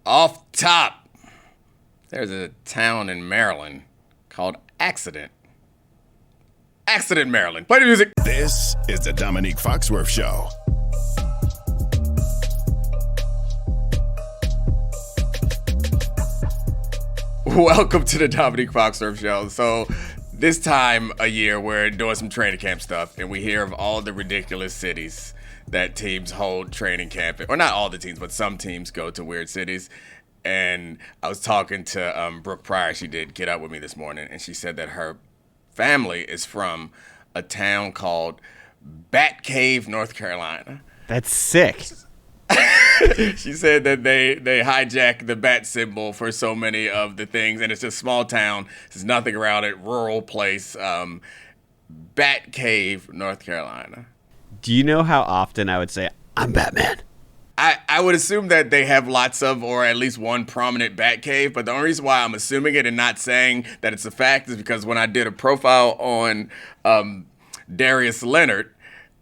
Off top, there's a town in Maryland called Accident. Accident, Maryland. Play the music. This is the Domonique Foxworth Show. Welcome to the Domonique Foxworth Show. So this time a year, we're doing some training camp stuff, and we hear of all the ridiculous cities that teams hold training camp in. Or not all the teams, but some teams go to weird cities. And I was talking to Brooke Pryor. She did get up with me this morning, and she said that her family is from a town called Bat Cave, North Carolina. That's sick. She said that they hijack the bat symbol for so many of the things, and it's a small town. There's nothing around it, rural place. Bat Cave, North Carolina. Do you know how often I would say, I'm Batman? I would assume that they have lots of, or at least one prominent bat cave, but the only reason why I'm assuming it and not saying that it's a fact is because when I did a profile on Darius Leonard,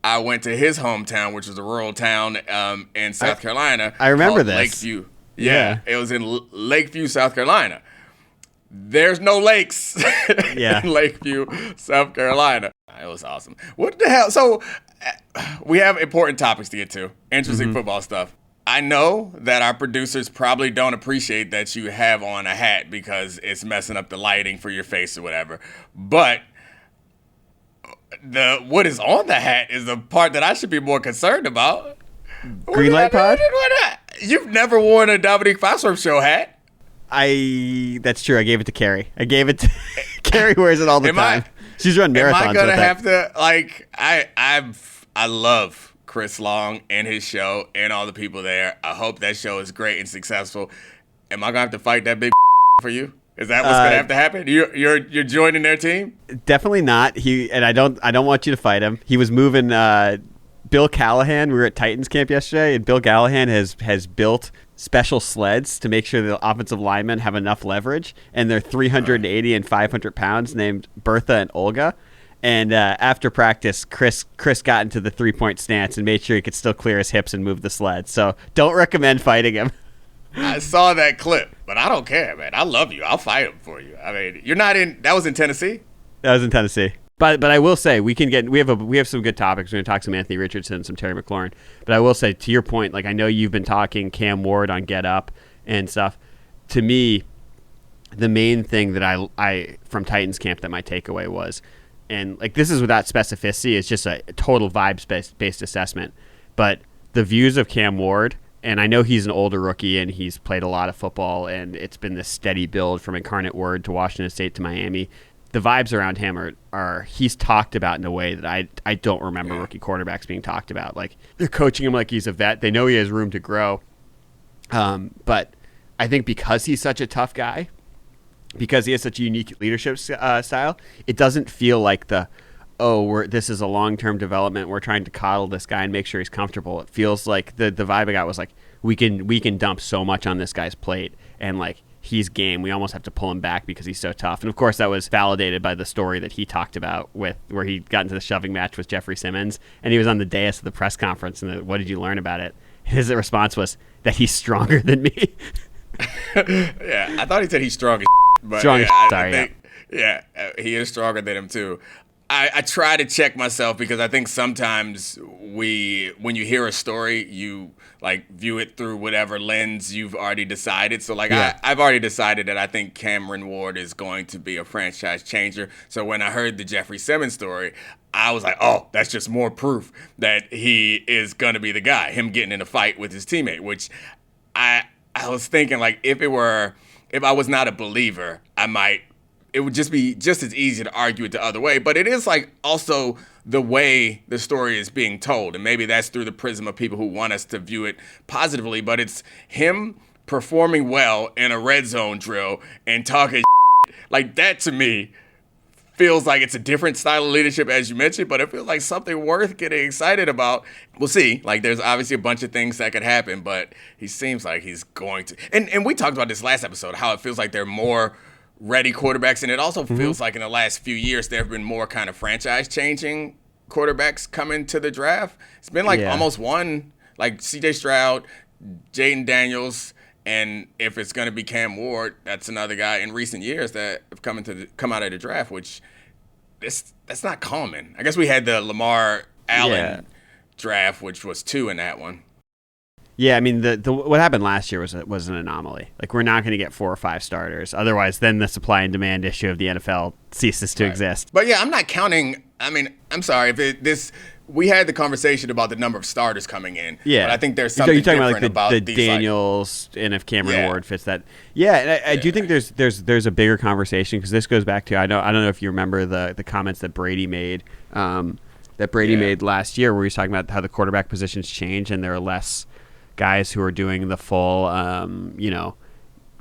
I went to his hometown, which is a rural town in South Carolina. I remember this. Lakeview. Yeah, it was in Lakeview, South Carolina. There's no lakes in Lakeview, South Carolina. It was awesome. What the hell? So we have important topics to get to. Interesting football stuff. I know that our producers probably don't appreciate that you have on a hat because it's messing up the lighting for your face or whatever. But what is on the hat is the part that I should be more concerned about. Green Light Pod? You've never worn a Domonique Foxworth Show hat. That's true. I gave it to Carrie. Carrie wears it all the time. She's run marathons. Am I gonna have to I love Chris Long and his show and all the people there. I hope that show is great and successful. Am I gonna have to fight that big for you? Is that what's gonna have to happen? You're joining their team? Definitely not. I don't want you to fight him. He was moving Bill Callahan. We were at Titans camp yesterday, and Bill Callahan has built special sleds to make sure the offensive linemen have enough leverage, and they're 380 and 500 pounds, named Bertha and Olga. And after practice, Chris got into the 3-point stance and made sure he could still clear his hips and move the sled. So don't recommend fighting him. I saw that clip, but I don't care, man. I love you. I'll fight him for you. I mean, you're not in. That was in Tennessee. That was in Tennessee. But I will say we have some good topics. We're going to talk some Anthony Richardson, some Terry McLaurin. But I will say, to your point, like I know you've been talking Cam Ward on Get Up and stuff. To me, the main thing that I from Titans camp that my takeaway was, and like this is without specificity, it's just a total vibes-based assessment. But the views of Cam Ward, and I know he's an older rookie and he's played a lot of football, and it's been this steady build from Incarnate Word to Washington State to Miami. The vibes around him are he's talked about in a way that I don't remember rookie quarterbacks being talked about. Like they're coaching him like he's a vet. They know he has room to grow. But I think because he's such a tough guy, because he has such a unique leadership style, it doesn't feel like this is a long-term development. We're trying to coddle this guy and make sure he's comfortable. It feels like the vibe I got was like we can dump so much on this guy's plate, and like he's game. We almost have to pull him back because he's so tough. And of course, that was validated by the story that he talked about where he got into the shoving match with Jeffrey Simmons, and he was on the dais of the press conference. And what did you learn about it? His response was that he's stronger than me. Yeah, I thought he said he's strong as but strong yeah, he is stronger than him too. I try to check myself because I think sometimes when you hear a story, you like view it through whatever lens you've already decided. So like I've already decided that I think Cameron Ward is going to be a franchise changer. So when I heard the Jeffrey Simmons story, I was like, oh, that's just more proof that he is going to be the guy, him getting in a fight with his teammate, which I was thinking like if I was not a believer, it would just be just as easy to argue it the other way. But it is like also the way the story is being told. And maybe that's through the prism of people who want us to view it positively. But it's him performing well in a red zone drill and talking like that to me feels like it's a different style of leadership, as you mentioned, but it feels like something worth getting excited about. We'll see. Like, there's obviously a bunch of things that could happen, but he seems like he's going to. And we talked about this last episode, how it feels like they're more ready quarterbacks, and it also feels like in the last few years there have been more kind of franchise-changing quarterbacks coming to the draft. It's been like almost one, like C.J. Stroud, Jaden Daniels, And if it's going to be Cam Ward, that's another guy in recent years that have come out of the draft, which that's not common. I guess we had the Lamar Allen draft, which was 2 in that one. Yeah, I mean, the what happened last year was an anomaly. Like, we're not going to get 4 or 5 starters. Otherwise, then the supply and demand issue of the NFL ceases to exist. But yeah, I'm not counting. I mean, I'm sorry if we had the conversation about the number of starters coming in. Yeah, but I think there's something different about the these, Daniels, and if Cameron Ward fits that. Yeah, and I do think there's a bigger conversation, because this goes back to I don't know if you remember the comments that Brady made made last year, where he was talking about how the quarterback positions change and there are less guys who are doing the full,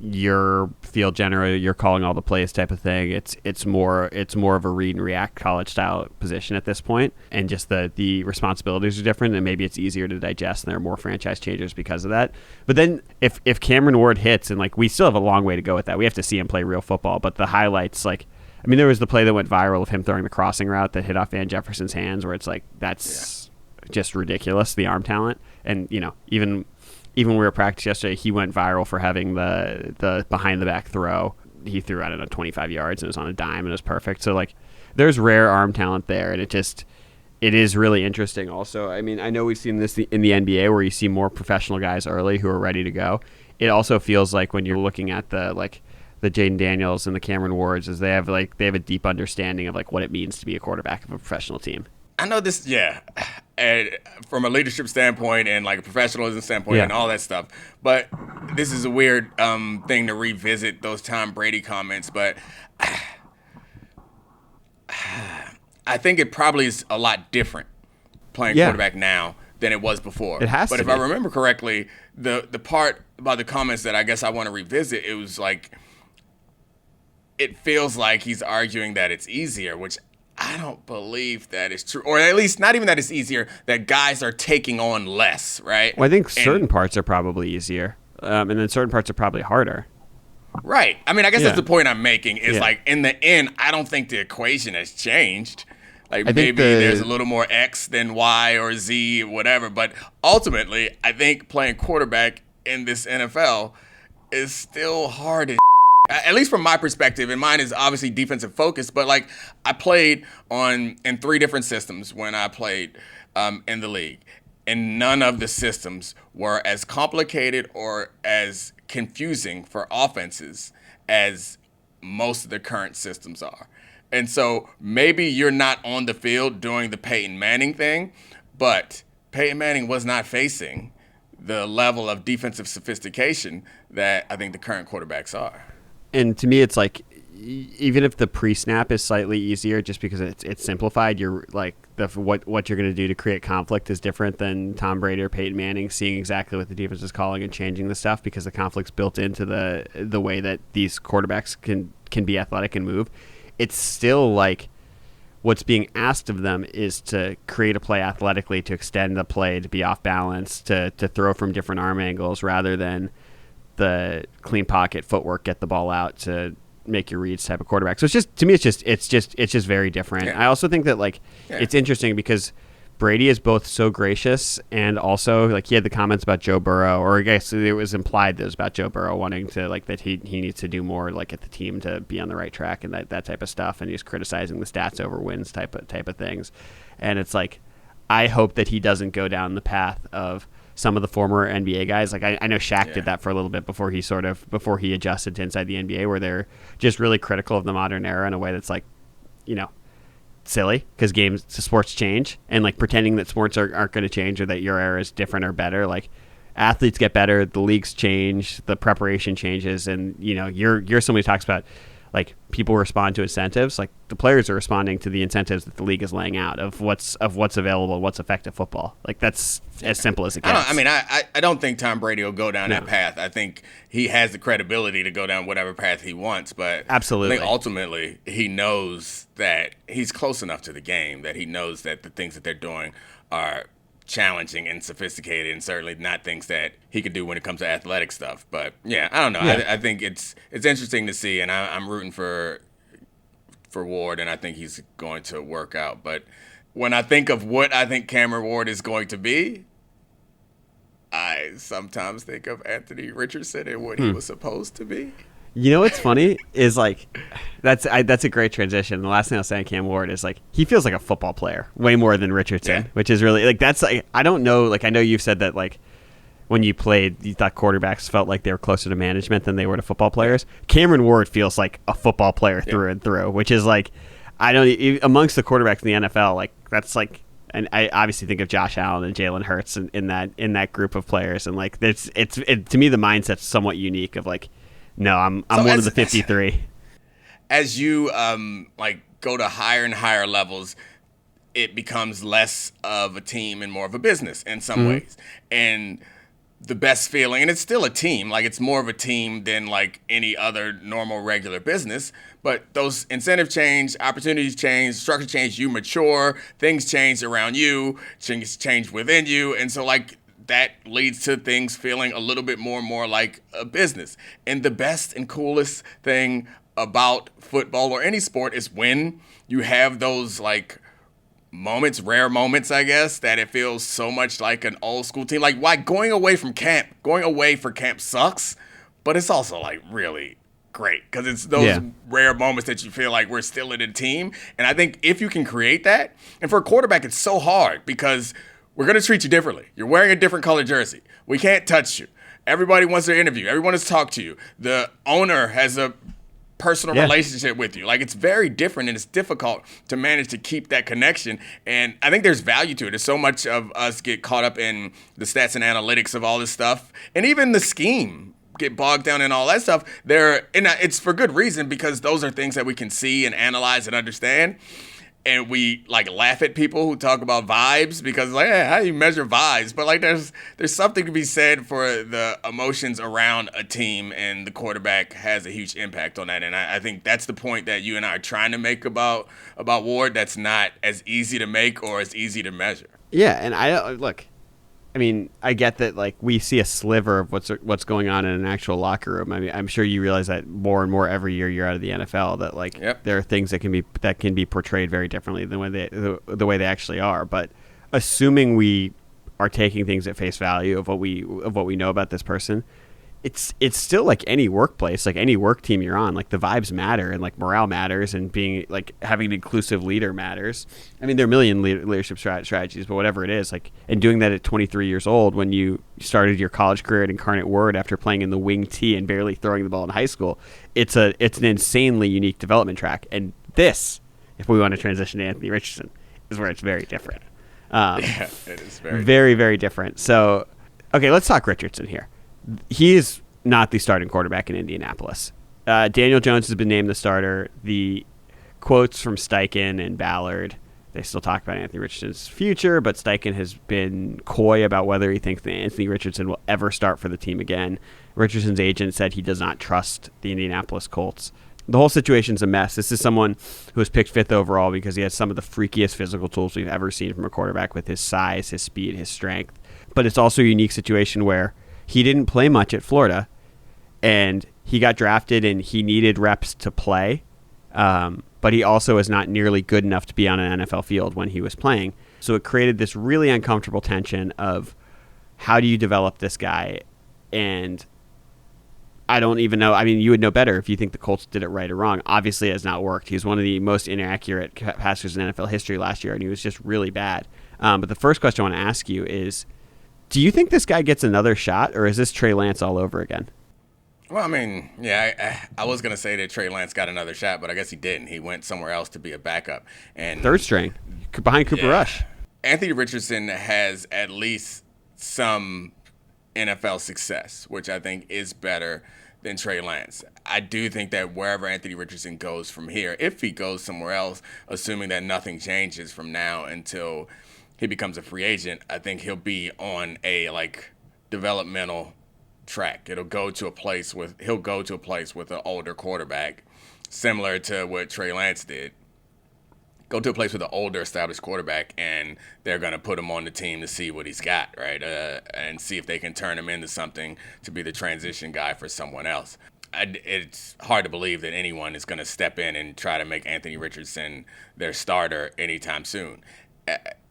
your field general, you're calling all the plays type of thing. It's more of a read and react college style position at this point, and just the responsibilities are different, and maybe it's easier to digest, and there are more franchise changers because of that. But then if Cameron Ward hits, and like we still have a long way to go with that, we have to see him play real football. But the highlights, like, I mean, there was the play that went viral of him throwing the crossing route that hit off Van Jefferson's hands, where it's like that's just ridiculous, the arm talent. And even when we were at practice yesterday, he went viral for having the behind the back throw. He threw, I don't know, 25 yards, and it was on a dime, and it was perfect. So like, there's rare arm talent there, and it is really interesting. Also, I mean, I know we've seen this in the NBA where you see more professional guys early who are ready to go. It also feels like when you're looking at the Jaden Daniels and the Cameron Wards, is they have a deep understanding of like what it means to be a quarterback of a professional team. I know this, and from a leadership standpoint and like a professionalism standpoint and all that stuff. But this is a weird thing to revisit those Tom Brady comments. But I think it probably is a lot different playing quarterback now than it was before. It has but to if be. I remember correctly, the part about the comments that I guess I want to revisit, it was like, it feels like he's arguing that it's easier, which I don't believe that is true. Or at least not even that it's easier, that guys are taking on less, right? Well, I think certain parts are probably easier, and then certain parts are probably harder. Right. I mean, I guess that's the point I'm making, is like, in the end, I don't think the equation has changed. Like, maybe there's a little more X than Y or Z, whatever. But ultimately, I think playing quarterback in this NFL is still hard as at least from my perspective, and mine is obviously defensive focused, but like, I played in 3 different systems when I played in the league, and none of the systems were as complicated or as confusing for offenses as most of the current systems are. And so maybe you're not on the field doing the Peyton Manning thing, but Peyton Manning was not facing the level of defensive sophistication that I think the current quarterbacks are. And to me, it's like, even if the pre-snap is slightly easier, just because it's simplified, you're like, what you're going to do to create conflict is different than Tom Brady or Peyton Manning seeing exactly what the defense is calling and changing the stuff, because the conflict's built into the way that these quarterbacks can be athletic and move. It's still like, what's being asked of them is to create a play athletically, to extend the play, to be off balance, to throw from different arm angles, rather than the clean pocket footwork, get the ball out to make your reads type of quarterback. So it's just, to me, it's just very different. I also think that it's interesting because Brady is both so gracious, and also like, he had the comments about Joe Burrow, or I guess it was implied that it was about Joe Burrow wanting to like, that he needs to do more like at the team to be on the right track and that type of stuff. And he's criticizing the stats over wins type of things. And it's like, I hope that he doesn't go down the path of some of the former NBA guys. Like, I know Shaq did that for a little bit before he adjusted to inside the NBA, where they're just really critical of the modern era in a way that's like, silly, because sports change, and like pretending that sports aren't going to change, or that your era is different or better. Like, athletes get better, the leagues change, the preparation changes, and you're somebody who talks about like, people respond to incentives. Like, the players are responding to the incentives that the league is laying out of what's available, what's effective football. Like, that's as simple as it gets. I don't think Tom Brady will go down that path. I think he has the credibility to go down whatever path he wants, but absolutely, I think ultimately he knows that he's close enough to the game that he knows that the things that they're doing are challenging and sophisticated, and certainly not things that he could do when it comes to athletic stuff. But I don't know. I think it's interesting to see, and I'm rooting for Ward, and I think he's going to work out. But when I think of what I think Cameron Ward is going to be, I sometimes think of Anthony Richardson and what he was supposed to be. You know what's funny is like that's a great transition. The last thing I'll say on Cam Ward is like he feels like a football player way more than Richardson, which is really like that's like I don't know. Like I know you've said that like when you played, you thought quarterbacks felt like they were closer to management than they were to football players. Cameron Ward feels like a football player through and through, which is like I don't amongst the quarterbacks in the NFL like that's like. And I obviously think of Josh Allen and Jalen Hurts in that group of players, and like it's to me the mindset's somewhat unique of like. No, I'm one of the 53. As you like go to higher and higher levels, it becomes less of a team and more of a business in some ways. And the best feeling, and it's still a team, like it's more of a team than like any other normal regular business. But those incentives change, opportunities change, structure change, you mature, things change around you, things change within you, and so like. That leads to things feeling a little bit more and more like a business. And the best and coolest thing about football or any sport is when you have those like moments, rare moments, I guess, that it feels so much like an old school team. Like why going away for camp sucks, but it's also like really great because it's those rare moments that you feel like we're still in a team. And I think if you can create that, and for a quarterback, it's so hard because we're going to treat you differently. You're wearing a different color jersey. We can't touch you. Everybody wants to interview. Everyone wants to talk to you. The owner has a personal relationship with you. Like, it's very different, and it's difficult to manage to keep that connection. And I think there's value to it. There's so much of us get caught up in the stats and analytics of all this stuff. And even the scheme get bogged down in all that stuff. And it's for good reason because those are things that we can see and analyze and understand. And we like laugh at people who talk about vibes because like, how do you measure vibes? But like, there's something to be said for the emotions around a team, and the quarterback has a huge impact on that. And I think that's the point that you and I are trying to make about Ward. That's not as easy to make or as easy to measure. Yeah, and I mean, I get that like we see a sliver of what's going on in an actual locker room. I mean, I'm sure you realize that more and more every year you're out of the NFL that like there are things that can be portrayed very differently than the way they actually are. But assuming we are taking things at face value of what we know about this person, it's still like any workplace, like any work team you're on, like the vibes matter and like morale matters and being like having an inclusive leader matters. I mean, there are a million leadership strategies, but whatever it is, like, and doing that at 23 years old when you started your college career at Incarnate Word after playing in the wing T and barely throwing the ball in high school, it's an insanely unique development track. And this, if we want to transition to Anthony Richardson, is where it's very different. It is very, very different. So, okay, let's talk Richardson here. He is not the starting quarterback in Indianapolis. Daniel Jones has been named the starter. The quotes from Steichen and Ballard, they still talk about Anthony Richardson's future, but Steichen has been coy about whether he thinks that Anthony Richardson will ever start for the team again. Richardson's agent said he does not trust the Indianapolis Colts. The whole situation's a mess. This is someone who was picked 5th overall because he has some of the freakiest physical tools we've ever seen from a quarterback with his size, his speed, his strength. But it's also a unique situation where he didn't play much at Florida, and he got drafted, and he needed reps to play, but he also is not nearly good enough to be on an NFL field when he was playing. So it created this really uncomfortable tension of how do you develop this guy? And I don't even know. I mean, you would know better if you think the Colts did it right or wrong. Obviously, it has not worked. He was one of the most inaccurate passers in NFL history last year, and he was just really bad. But the first question I want to ask you is, do you think this guy gets another shot, or is this Trey Lance all over again? Well, I mean, yeah, I was going to say that Trey Lance got another shot, but I guess he didn't. He went somewhere else to be a backup. And third string, behind Cooper Rush. Anthony Richardson has at least some NFL success, which I think is better than Trey Lance. I do think that wherever Anthony Richardson goes from here, if he goes somewhere else, assuming that nothing changes from now until he becomes a free agent, I think he'll be on a like developmental track. He'll go to a place with an older quarterback, similar to what Trey Lance did. Go to a place with an older established quarterback, and they're going to put him on the team to see what he's got, right? And see if they can turn him into something to be the transition guy for someone else. It's hard to believe that anyone is going to step in and try to make Anthony Richardson their starter anytime soon.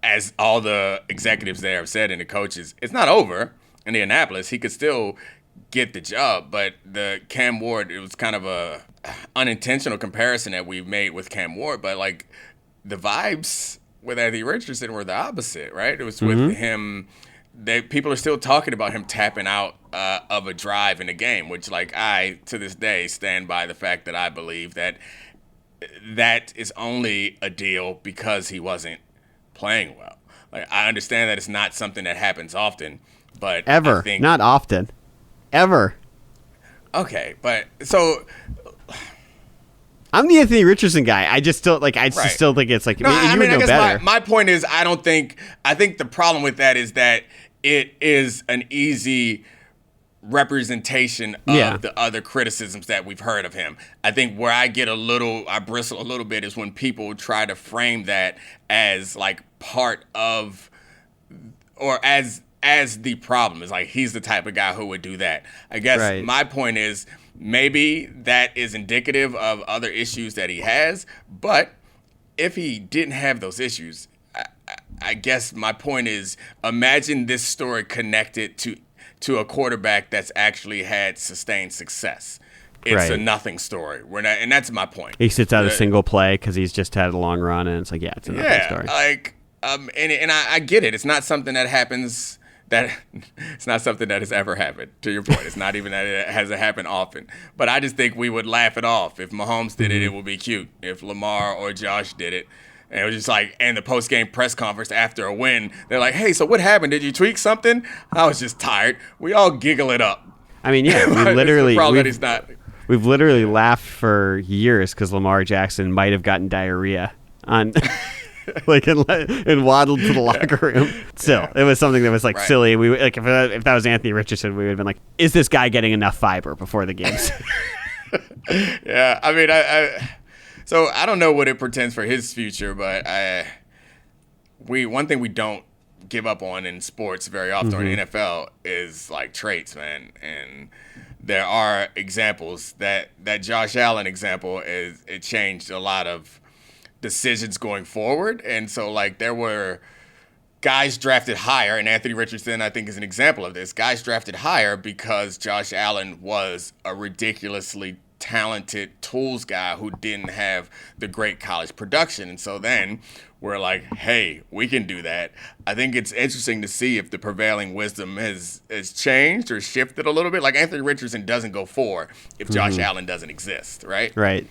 As all the executives there have said and the coaches, it's not over. Indianapolis, he could still get the job. But the Cam Ward, it was kind of a unintentional comparison that we've made with Cam Ward, but like the vibes with Anthony Richardson were the opposite, right? It was with him. People are still talking about him tapping out of a drive in a game, which, like, I to this day stand by the fact that I believe that is only a deal because he wasn't playing well. Like, I understand that it's not something that happens often, but ever, I think, not often, ever. Okay, but so. I'm the Anthony Richardson guy. I just still like. Just still think it's like. No, I mean, I guess better. My point is, I think the problem with that is that it is an easy representation of the other criticisms that we've heard of him. I think where I bristle a little bit is when people try to frame that as like part of, or as the problem. Is like he's the type of guy who would do that. I guess my point is, maybe that is indicative of other issues that he has, but if he didn't have those issues, I guess my point is, imagine this story connected to a quarterback that's actually had sustained success. It's a nothing story. And that's my point. He sits out a single play because he's just had a long run, and it's like, it's a nothing story. Like, and I get it. It's not something that happens. It's not something that has ever happened, to your point. It's not even that it hasn't happened often. But I just think we would laugh it off. If Mahomes did it, it would be cute. If Lamar or Josh did it, and it was just like, and the post-game press conference after a win, they're like, hey, so what happened? Did you tweak something? I was just tired. We all giggle it up. I mean, yeah, we've literally laughed for years because Lamar Jackson might have gotten diarrhea on like and waddled to the locker room. Still, it was something that was like silly. We like if that was Anthony Richardson, we would have been like, "Is this guy getting enough fiber before the games?" Yeah, I mean, so I don't know what it portends for his future, but one thing we don't give up on in sports very often, or in the NFL, is like traits, man. And there are examples that Josh Allen example it changed a lot of decisions going forward. And so like there were guys drafted higher, and Anthony Richardson I think is an example of this. Guys drafted higher because Josh Allen was a ridiculously talented tools guy who didn't have the great college production. And so then we're like, hey, we can do that. I think it's interesting to see if the prevailing wisdom has changed or shifted a little bit. Like Anthony Richardson doesn't go 4 if Josh Allen doesn't exist, right? Right.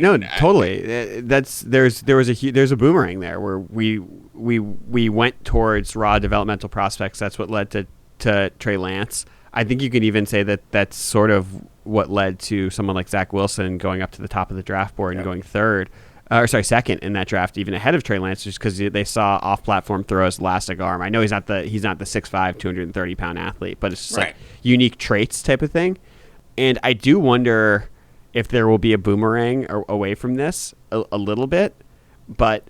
No, totally. There's a boomerang there where we went towards raw developmental prospects. That's what led to Trey Lance. I think you could even say that that's sort of what led to someone like Zach Wilson going up to the top of the draft board and going second in that draft, even ahead of Trey Lance, just because they saw off-platform throws, elastic arm. I know he's not the 6'5", 230-pound athlete, but it's just like unique traits type of thing. And I do wonder if there will be a boomerang away from this a little bit, but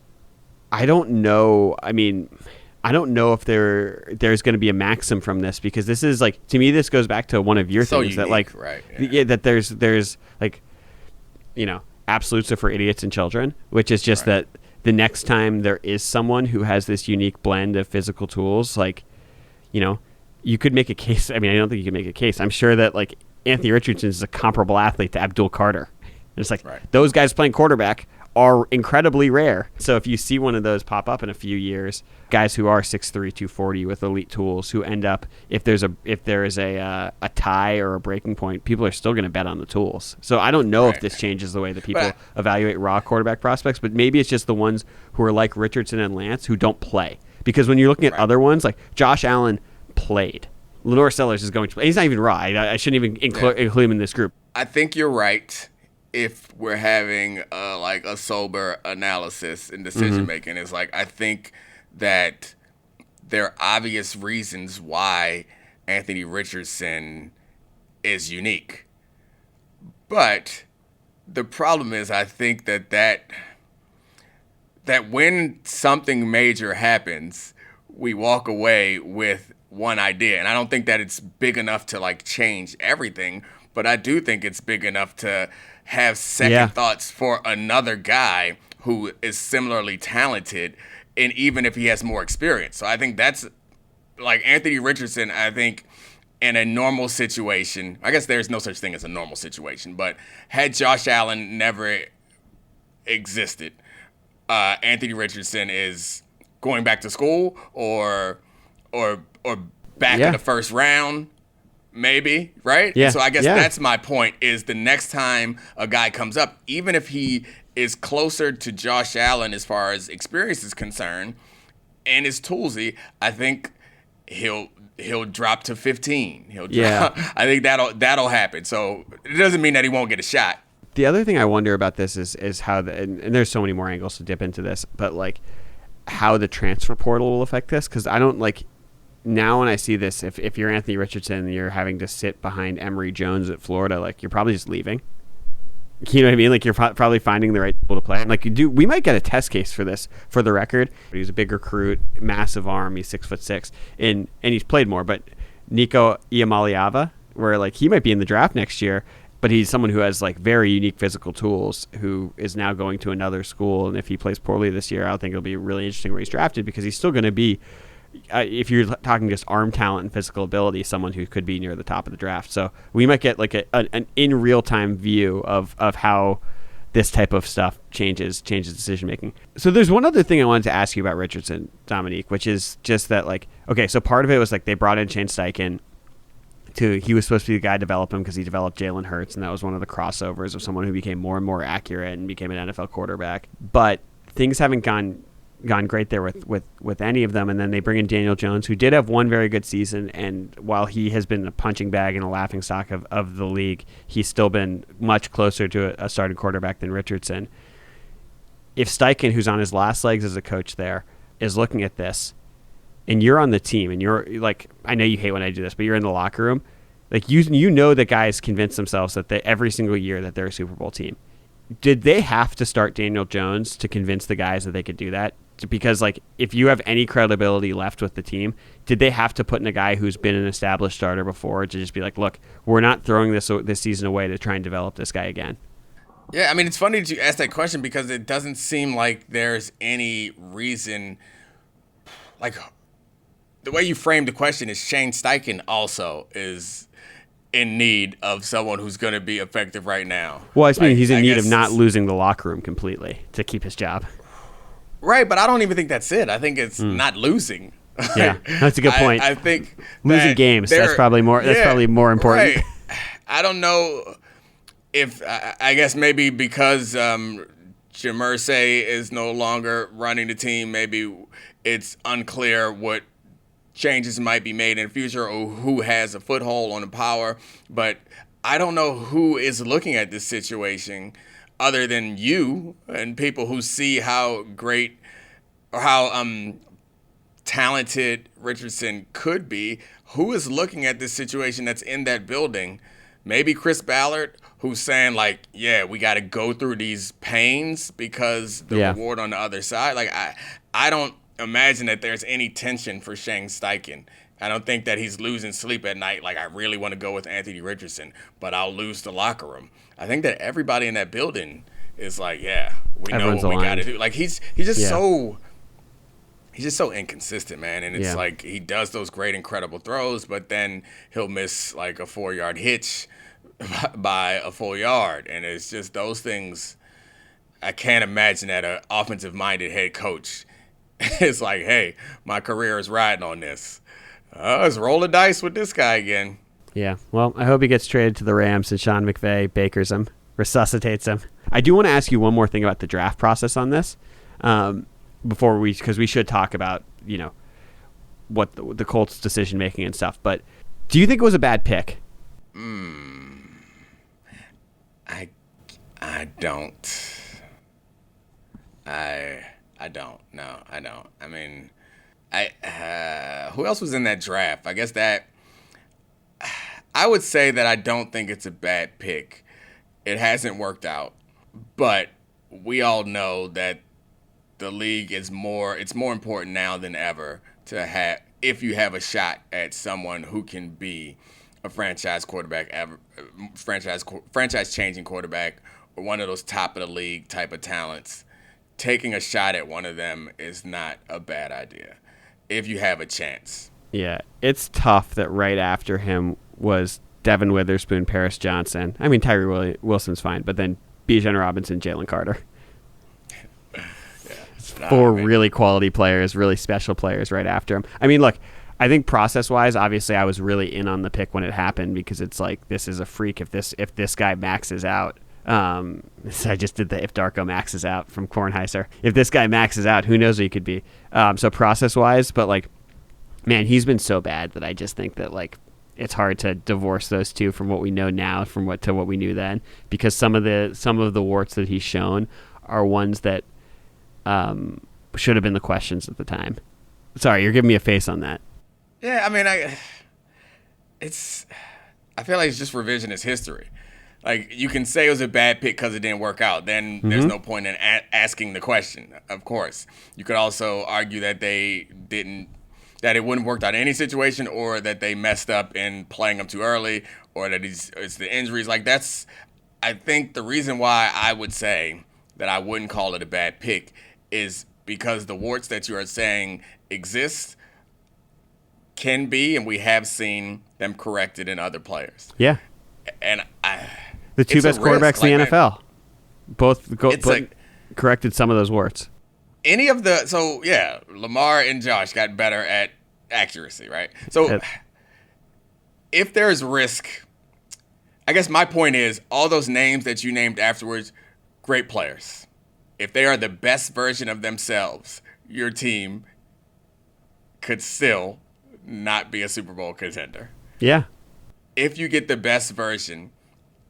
I don't know. I mean, I don't know if there's going to be a maxim from this, because this is like, to me, this goes back to one of your things, unique, that like, that there's like, absolutes are for idiots and children, which is just that the next time there is someone who has this unique blend of physical tools, like, you could make a case. I mean, I don't think you can make a case. I'm sure that like Anthony Richardson is a comparable athlete to Abdul Carter. It's like those guys playing quarterback are incredibly rare. So if you see one of those pop up in a few years, guys who are 6'3", 240 with elite tools, who end up, if there is a tie or a breaking point, people are still going to bet on the tools. So I don't know if this changes the way that people evaluate raw quarterback prospects, but maybe it's just the ones who are like Richardson and Lance who don't play. Because when you're looking at other ones, like Josh Allen played. Lenore Sellers is going to play. He's not even raw. I shouldn't even include him in this group. I think you're right. If we're having like a sober analysis in decision making, it's like, I think that there are obvious reasons why Anthony Richardson is unique. But the problem is, I think that when something major happens, we walk away with one idea. And I don't think that it's big enough to like change everything, but I do think it's big enough to have second thoughts for another guy who is similarly talented, and even if he has more experience. So I think that's like Anthony Richardson, I think in a normal situation, I guess there's no such thing as a normal situation, but had Josh Allen never existed, Anthony Richardson is going back to school or back in the first round, maybe, right? Yeah. So I guess that's my point, is the next time a guy comes up, even if he is closer to Josh Allen as far as experience is concerned and is toolsy, I think he'll drop to 15. I think that'll happen. So it doesn't mean that he won't get a shot. The other thing I wonder about this is how and there's so many more angles to dip into this, but like how the transfer portal will affect this, because I don't like now when I see this, if you're Anthony Richardson and you're having to sit behind Emory Jones at Florida, like you're probably just leaving. You know what I mean? Like you're probably finding the right people to play. Like we might get a test case for this, for the record. He's a big recruit, massive arm. He's 6'6", and he's played more. But Nico Iamaleava, where like he might be in the draft next year, but he's someone who has like very unique physical tools, who is now going to another school. And if he plays poorly this year, I think it'll be really interesting where he's drafted, because he's still going to be, if you're talking just arm talent and physical ability, someone who could be near the top of the draft. So we might get like an in real time view of how this type of stuff changes decision making. So there's one other thing I wanted to ask you about Richardson, Domonique, which is just that, like, okay, so part of it was like they brought in Shane Steichen he was supposed to be the guy to develop him because he developed Jalen Hurts, and that was one of the crossovers of someone who became more and more accurate and became an NFL quarterback. But things haven't gone great there with any of them. And then they bring in Daniel Jones, who did have one very good season, and while he has been a punching bag and a laughingstock of the league, he's still been much closer to a starting quarterback than Richardson. If Steichen, who's on his last legs as a coach there, is looking at this, and you're on the team, and you're like, I know you hate when I do this, but you're in the locker room, like you know that guys convince themselves that every single year that they're a Super Bowl team. Did they have to start Daniel Jones to convince the guys that they could do that? Because like, if you have any credibility left with the team, did they have to put in a guy who's been an established starter before to just be like, look, we're not throwing this season away to try and develop this guy again? Yeah, I mean, it's funny that you asked that question, because it doesn't seem like there's any reason, like the way you framed the question is Shane Steichen also is in need of someone who's going to be effective right now. Well, I mean, he's in need of not losing the locker room completely to keep his job. Right, but I don't even think that's it. I think it's not losing. Yeah, that's a good point. I think losing games, that's probably more. That's probably more important. Right. I don't know if I guess maybe because Jamersay is no longer running the team, maybe it's unclear what changes might be made in the future or who has a foothold on the power. But I don't know who is looking at this situation other than you and people who see how great or how talented Richardson could be. Who is looking at this situation that's in that building? Maybe Chris Ballard, who's saying like, yeah, we got to go through these pains because the reward on the other side. Like I don't imagine that there's any tension for Shane Steichen. I don't think that he's losing sleep at night. Like, I really want to go with Anthony Richardson, but I'll lose the locker room. I think that everybody in that building is like, yeah, we Everyone's know what we got to aligned. do. Like he's just so inconsistent, man. And it's like he does those great, incredible throws, but then he'll miss like a 4-yard hitch by a full yard. And it's just those things. I can't imagine that an offensive-minded head coach is like, hey, my career is riding on this. Let's roll the dice with this guy again. Yeah, well, I hope he gets traded to the Rams and Sean McVay bakers him, resuscitates him. I do want to ask you one more thing about the draft process on this, because we should talk about, you know, what the Colts' decision making and stuff. But do you think it was a bad pick? I don't. I don't. No, I don't. I mean, who else was in that draft? I guess that I would say that I don't think it's a bad pick. It hasn't worked out, but we all know that the league is it's more important now than ever to have, if you have a shot at someone who can be a franchise quarterback, franchise changing quarterback, or one of those top of the league type of talents. Taking a shot at one of them is not a bad idea if you have a chance. Yeah, it's tough that right after him was Devin Witherspoon, Paris Johnson. I mean, Tyree Wilson's fine, but then Bijan Robinson, Jalen Carter. Four really quality players, really special players right after him. I mean, look, I think process-wise, obviously, I was really in on the pick when it happened because it's like, this is a freak. If this guy maxes out, so I just did the if Darko maxes out from Kornheiser. If this guy maxes out, who knows what he could be. So process-wise, but like, man, he's been so bad that I just think that like it's hard to divorce those two from what we know now from what we knew then, because some of the warts that he's shown are ones that should have been the questions at the time. Sorry, you're giving me a face on that. Yeah, I mean, I feel like it's just revisionist history. Like, you can say it was a bad pick because it didn't work out. Then there's no point in asking the question, of course. You could also argue that that it wouldn't work out in any situation, or that they messed up in playing him too early, or that it's the injuries. Like, I think the reason why I would say that I wouldn't call it a bad pick is because the warts that you are saying exist can be, and we have seen them corrected in other players. Yeah. And the two best quarterbacks in the NFL both corrected some of those warts. Lamar and Josh got better at accuracy, right? So if there's risk, I guess my point is all those names that you named afterwards, great players. If they are the best version of themselves, your team could still not be a Super Bowl contender. Yeah. If you get the best version,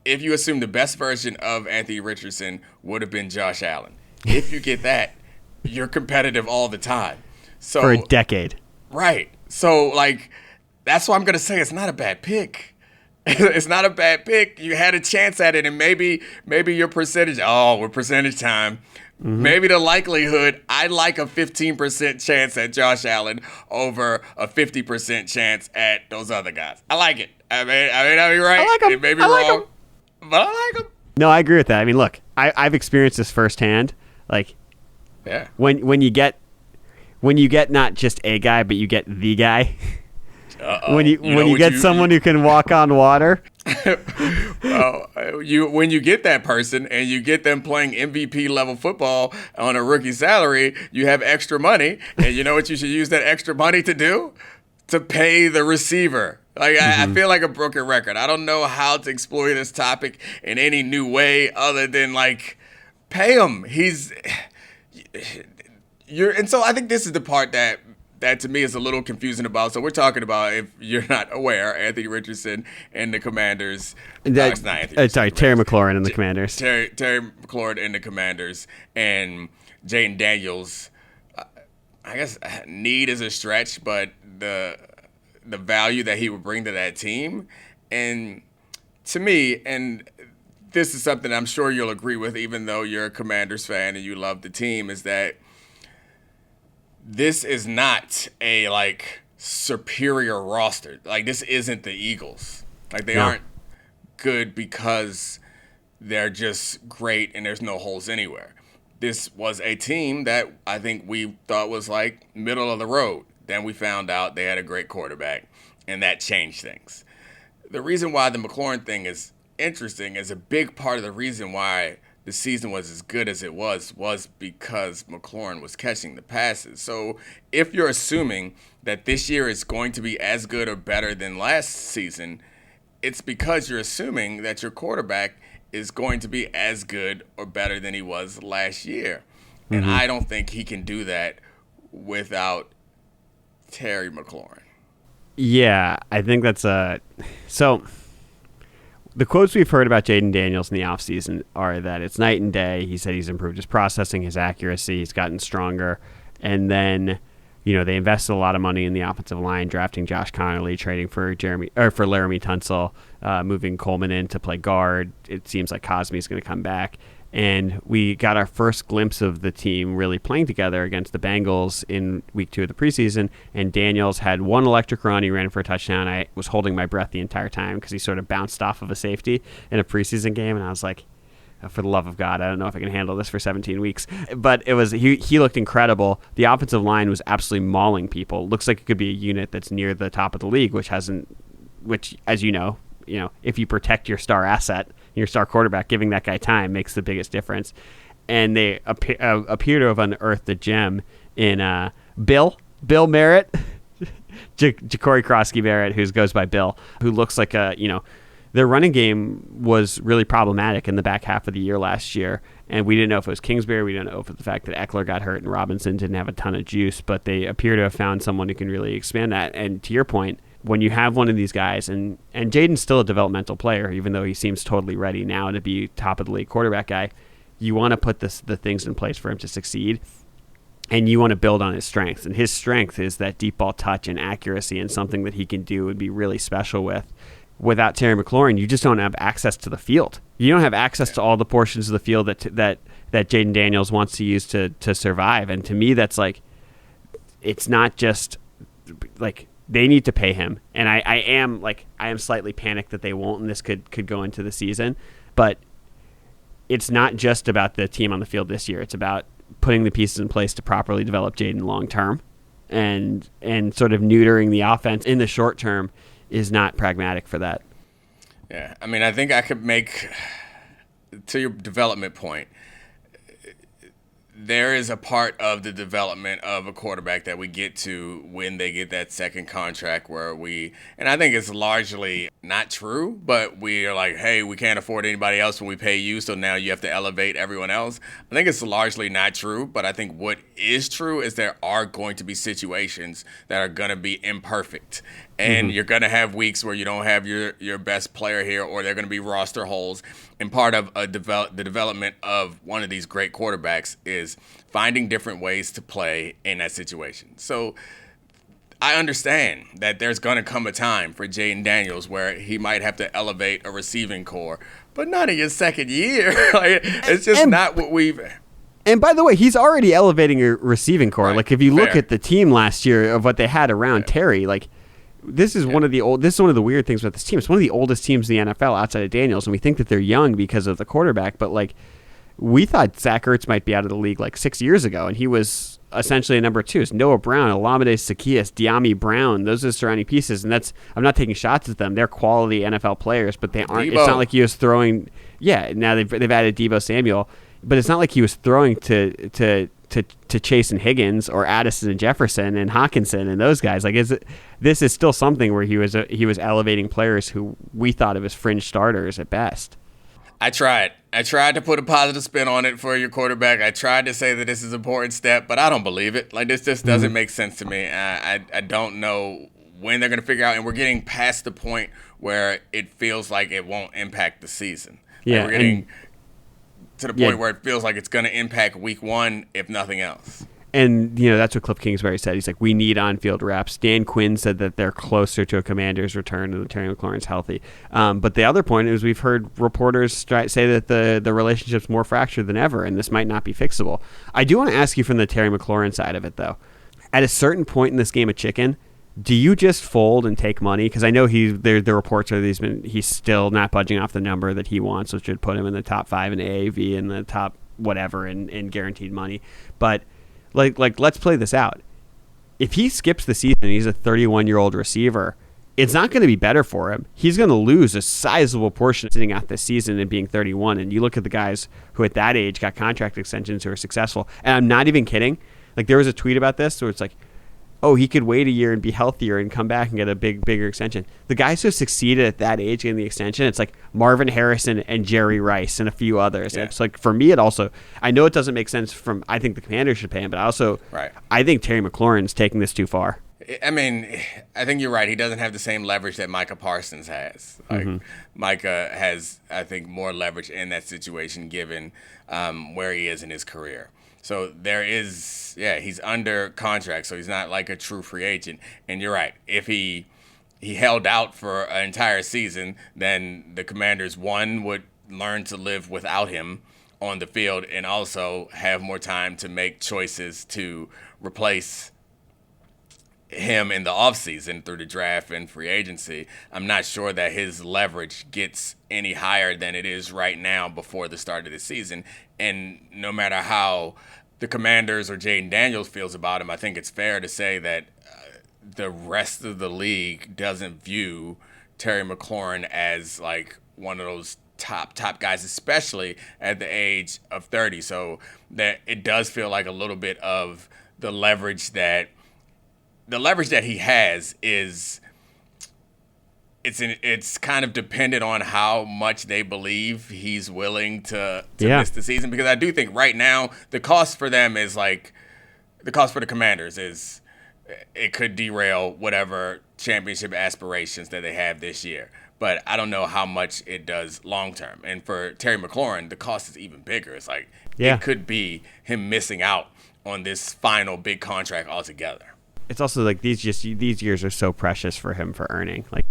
if you assume the best version of Anthony Richardson would have been Josh Allen, if you get that, you're competitive all the time. So for a decade. Right. So, like, that's why I'm going to say it's not a bad pick. It's not a bad pick. You had a chance at it, and maybe your percentage, we're percentage time. Mm-hmm. Maybe the likelihood, I like a 15% chance at Josh Allen over a 50% chance at those other guys. I like it. I mean, I'll be right. I like him. It may be wrong, but I like him. No, I agree with that. I mean, look, I've experienced this firsthand. Like, yeah, when you get not just a guy, but you get the guy. When you get someone who can walk on water. Well, when you get that person and you get them playing MVP level football on a rookie salary, you have extra money, and you know what you should use that extra money to do? To pay the receiver. Like, I feel like a broken record. I don't know how to explore this topic in any new way other than, like, pay him. And so I think this is the part that to me is a little confusing about. So we're talking about, if you're not aware, Anthony Richardson and the Commanders. Terry McLaurin and the Commanders. Terry McLaurin and the Commanders, and Jaden Daniels. I guess need is a stretch, but the value that he would bring to that team, and to me, and this is something I'm sure you'll agree with, even though you're a Commanders fan and you love the team, is that this is not a, like, superior roster. Like, this isn't the Eagles. Like, they aren't good because they're just great and there's no holes anywhere. This was a team that I think we thought was, like, middle of the road. Then we found out they had a great quarterback, and that changed things. The reason why the McLaurin thing is interesting is a big part of the reason why the season was as good as it was because McLaurin was catching the passes. So if you're assuming that this year is going to be as good or better than last season, it's because you're assuming that your quarterback is going to be as good or better than he was last year. Mm-hmm. And I don't think he can do that without Terry McLaurin. Yeah, I think that's so the quotes we've heard about Jaden Daniels in the offseason are that it's night and day. He said he's improved his processing, his accuracy, he's gotten stronger. And then, they invested a lot of money in the offensive line, drafting Josh Connerly, trading for Laramie Tunsil, moving Coleman in to play guard. It seems like Cosme's going to come back. And we got our first glimpse of the team really playing together against the Bengals in week 2 of the preseason. And Daniels had one electric run. He ran for a touchdown. I was holding my breath the entire time because he sort of bounced off of a safety in a preseason game. And I was like, for the love of God, I don't know if I can handle this for 17 weeks. But it was he looked incredible. The offensive line was absolutely mauling people. Looks like it could be a unit that's near the top of the league, which as you know, if you protect your star asset, your star quarterback, giving that guy time makes the biggest difference. And they appear to have unearthed a gem in Bill Merritt, Ja'Cory Krosky-Barrett, who goes by Bill, who looks like their running game was really problematic in the back half of the year last year. And we didn't know if it was Kingsbury. We didn't know if it was the fact that Eckler got hurt and Robinson didn't have a ton of juice, but they appear to have found someone who can really expand that. And to your point, when you have one of these guys, and Jaden's still a developmental player, even though he seems totally ready now to be top of the league quarterback guy, you want to put the things in place for him to succeed. And you want to build on his strengths. And his strength is that deep ball touch and accuracy, and something that he can do would be really special with. Without Terry McLaurin, you just don't have access to the field. You don't have access to all the portions of the field that Jaden Daniels wants to use to survive. And to me, that's like, it's not just like they need to pay him. And I am slightly panicked that they won't, and this could go into the season. But it's not just about the team on the field this year. It's about putting the pieces in place to properly develop Jaden long term, and sort of neutering the offense in the short term is not pragmatic for that. Yeah, I mean, I think I could make, to your development point, there is a part of the development of a quarterback that we get to when they get that second contract where and I think it's largely not true, but we are like, hey, we can't afford anybody else when we pay you, so now you have to elevate everyone else. I think it's largely not true, but I think what is true is there are going to be situations that are going to be imperfect. And you're going to have weeks where you don't have your best player here, or there are going to be roster holes. And part of the development of one of these great quarterbacks is finding different ways to play in that situation. So I understand that there's going to come a time for Jaden Daniels where he might have to elevate a receiving core, but not in his second year. It's just not what we've... And by the way, he's already elevating your receiving core. Right. Like if you look at the team last year of what they had around Terry, like... This is one of the weird things about this team. It's one of the oldest teams in the NFL outside of Daniels, and we think that they're young because of the quarterback. But like, we thought Zach Ertz might be out of the league like 6 years ago, and he was essentially a number two. It's Noah Brown, Olamide Zaccheaus, De'Ami Brown. Those are the surrounding pieces, and I'm not taking shots at them. They're quality NFL players, but they aren't. Debo. It's not like he was throwing. Yeah, now they've added Deebo Samuel, but it's not like he was throwing to Chase and Higgins or Addison and Jefferson and Hawkinson and those guys. Like, this is still something where he was elevating players who we thought of as fringe starters at best. I tried to put a positive spin on it for your quarterback. I tried to say that this is an important step, but I don't believe it. Like, this just doesn't make sense to me. I don't know when they're going to figure out, and we're getting past the point where it feels like it won't impact the season. Yeah, like we're getting to the point where it feels like it's going to impact week one, if nothing else. And, that's what Cliff Kingsbury said. He's like, we need on-field reps. Dan Quinn said that they're closer to a Commanders return and that Terry McLaurin's healthy. But the other point is we've heard reporters say that the relationship's more fractured than ever, and this might not be fixable. I do want to ask you from the Terry McLaurin side of it, though. At a certain point in this game of chicken, do you just fold and take money? Because I know the reports are that he's still not budging off the number that he wants, which would put him in the top 5 in AAV and the top whatever in guaranteed money. But like let's play this out. If he skips the season and he's a 31-year-old receiver, it's not going to be better for him. He's going to lose a sizable portion sitting out this season and being 31. And you look at the guys who at that age got contract extensions who are successful. And I'm not even kidding. Like, there was a tweet about this where it's like, oh, he could wait a year and be healthier and come back and get a bigger extension. The guys who succeeded at that age getting the extension, it's like Marvin Harrison and Jerry Rice and a few others. Yeah. It's like, for me, I know it doesn't make sense I think the Commanders should pay him, but I think Terry McLaurin's taking this too far. I mean, I think you're right. He doesn't have the same leverage that Micah Parsons has. Like, Micah has, I think, more leverage in that situation given where he is in his career. So there is, he's under contract, so he's not like a true free agent. And you're right. If he held out for an entire season, then the Commanders, one, would learn to live without him on the field and also have more time to make choices to replace him in the offseason through the draft and free agency, I'm not sure that his leverage gets any higher than it is right now before the start of the season. And no matter how the Commanders or Jaden Daniels feels about him, I think it's fair to say that the rest of the league doesn't view Terry McLaurin as like one of those top guys, especially at the age of 30. So that it does feel like a little bit of the leverage that he has is it's kind of dependent on how much they believe he's willing to miss the season, because I do think right now the cost for them is like the cost for the Commanders is it could derail whatever championship aspirations that they have this year. But I don't know how much it does long term. And for Terry McLaurin, the cost is even bigger. It's like it could be him missing out on this final big contract altogether. It's also like these years are so precious for him for earning, like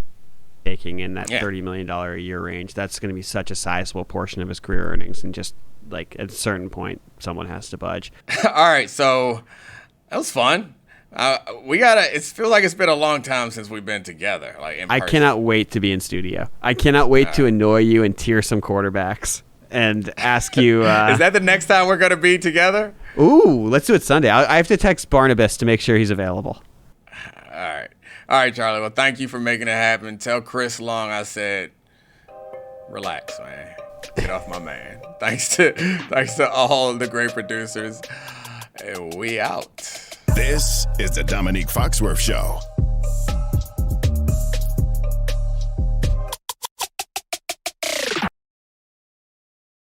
taking in that $30 million a year range. That's going to be such a sizable portion of his career earnings, and just like at a certain point, someone has to budge. All right, so that was fun. It feels like it's been a long time since we've been together. Like in person. I cannot wait to be in studio. I cannot wait to annoy you and tier some quarterbacks and ask you. Is that the next time we're going to be together? Ooh, let's do it Sunday. I have to text Barnabas to make sure he's available. All right, Charlie. Well, thank you for making it happen. Tell Chris Long I said, relax, man. Get off my man. Thanks to all the great producers. And we out. This is the Domonique Foxworth Show.